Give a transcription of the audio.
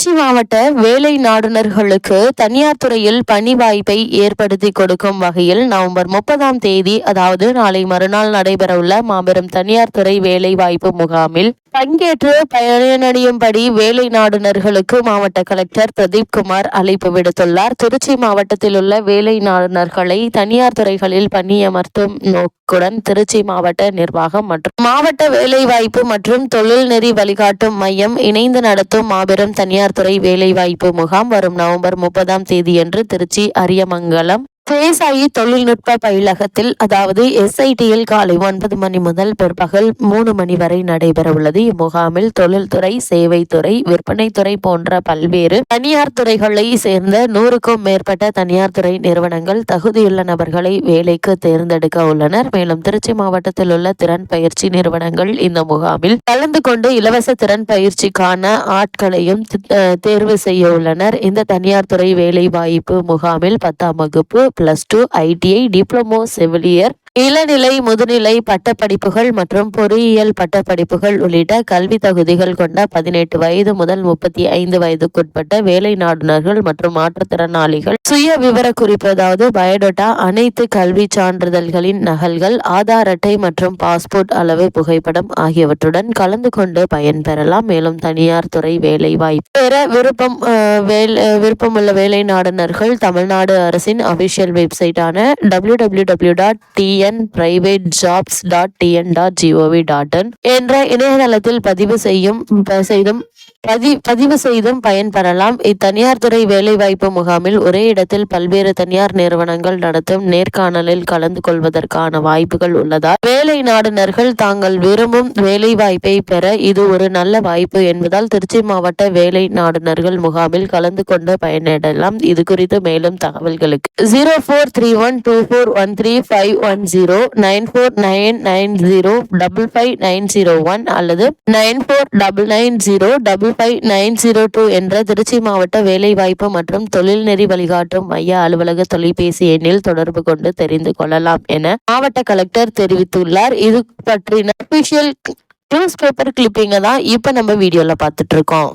திருச்சி மாவட்ட வேலை நாடுனர்களுக்கு தனியார் துறையில் பணி வாய்ப்பை ஏற்படுத்தி கொடுக்கும் வகையில் நவம்பர் 30 அதாவது நாளை மறுநாள் நடைபெறவுள்ள மாபெரும் தனியார் துறை வேலை வாய்ப்பு முகாமில் பங்கேற்று பயனடையும்படி வேலை நாடுனர்களுக்கு மாவட்ட கலெக்டர் பிரதீப் குமார் அழைப்பு விடுத்துள்ளார். திருச்சி மாவட்டத்தில் உள்ள வேலை நாடுனர்களை தனியார் துறைகளில் பணியமர்த்தும் நோக்குடன் திருச்சி மாவட்ட நிர்வாகம் மற்றும் மாவட்ட வேலைவாய்ப்பு மற்றும் தொழில்நெறி வழிகாட்டும் மையம் இணைந்து நடத்தும் மாபெரும் தனியார் துறை வேலைவாய்ப்பு முகாம் வரும் நவம்பர் 30 திருச்சி அரியமங்கலம் தேசாயி தொழில்நுட்ப பயிலகத்தில் அதாவது SITயில் காலை 9 மணி முதல் பிற்பகல் 3 மணி வரை நடைபெற உள்ளது. இம்முகாமில் தொழில்துறை, சேவைத்துறை, விற்பனைத்துறை போன்ற பல்வேறு தனியார் துறைகளை சேர்ந்த 100க்கும் மேற்பட்ட தனியார் துறை நிறுவனங்கள் தகுதியுள்ள நபர்களை வேலைக்கு தேர்ந்தெடுக்க உள்ளனர். மேலும் திருச்சி மாவட்டத்தில் உள்ள திறன் பயிற்சி நிறுவனங்கள் இந்த முகாமில் கலந்து கொண்டு இலவச திறன் பயிற்சிக்கான ஆட்களையும் தேர்வு செய்ய உள்ளனர். இந்த தனியார் துறை வேலை வாய்ப்பு முகாமில் 10ஆம் வகுப்பு, +2, ITI, டிப்ளமோ, செவிலியர், இளநிலை, முதுநிலை பட்டப்படிப்புகள் மற்றும் பொறியியல் பட்டப்படிப்புகள் உள்ளிட்ட கல்வி தகுதிகள் கொண்ட 18 வயது முதல் 35 வயதுக்குட்பட்ட வேலை நாடுனர்கள் மற்றும் மாற்றுத்திறனாளிகள் சுய விவர குறிப்பு அதாவது பயோடேட்டா, அனைத்து கல்வி சான்றிதழ்களின் நகல்கள், ஆதார் அட்டை மற்றும் பாஸ்போர்ட் அளவு புகைப்படம் ஆகியவற்றுடன் கலந்து கொண்டு பயன்பெறலாம். மேலும் தனியார் துறை வேலை வாய்ப்பு பெற விருப்பமுள்ள வேலை நாடுனர்கள் தமிழ்நாடு அரசின் அபிஷியல் வெப்சைட்டான www.tnprivatejobs.tn.gov.in என்ற இணையதளத்தில் பதிவு செய்தும் பயன்பெறலாம். இத்தனியார் துறை வேலைவாய்ப்பு முகாமில் ஒரே இடத்தில் பல்வேறு தனியார் நிறுவனங்கள் நடத்தும் நேர்காணலில் கலந்து கொள்வதற்கான வாய்ப்புகள் உள்ளதால் வேலை நாடுனர்கள் தாங்கள் விரும்பும் வேலை வாய்ப்பை பெற இது ஒரு நல்ல வாய்ப்பு என்பதால் திருச்சி மாவட்ட வேலை நாடுனர்கள் முகாமில் கலந்து கொண்டு பயனடையலாம். இது குறித்து மேலும் தகவல்களுக்கு 0431241351 9499055901 அல்லது 9499055902 என்ற திருச்சி மாவட்ட வேலைவாய்ப்பு மற்றும் தொழில்நெறி வழிகாட்டும் மைய அலுவலக தொலைபேசி எண்ணில் தொடர்பு கொண்டு தெரிந்து கொள்ளலாம் என மாவட்ட கலெக்டர் தெரிவித்துள்ளார். இது பற்றின அபிஷியல் நியூஸ் பேப்பர் கிளிப்பிங்க தான் இப்ப நம்ம வீடியோல பார்த்துட்டு இருக்கோம்.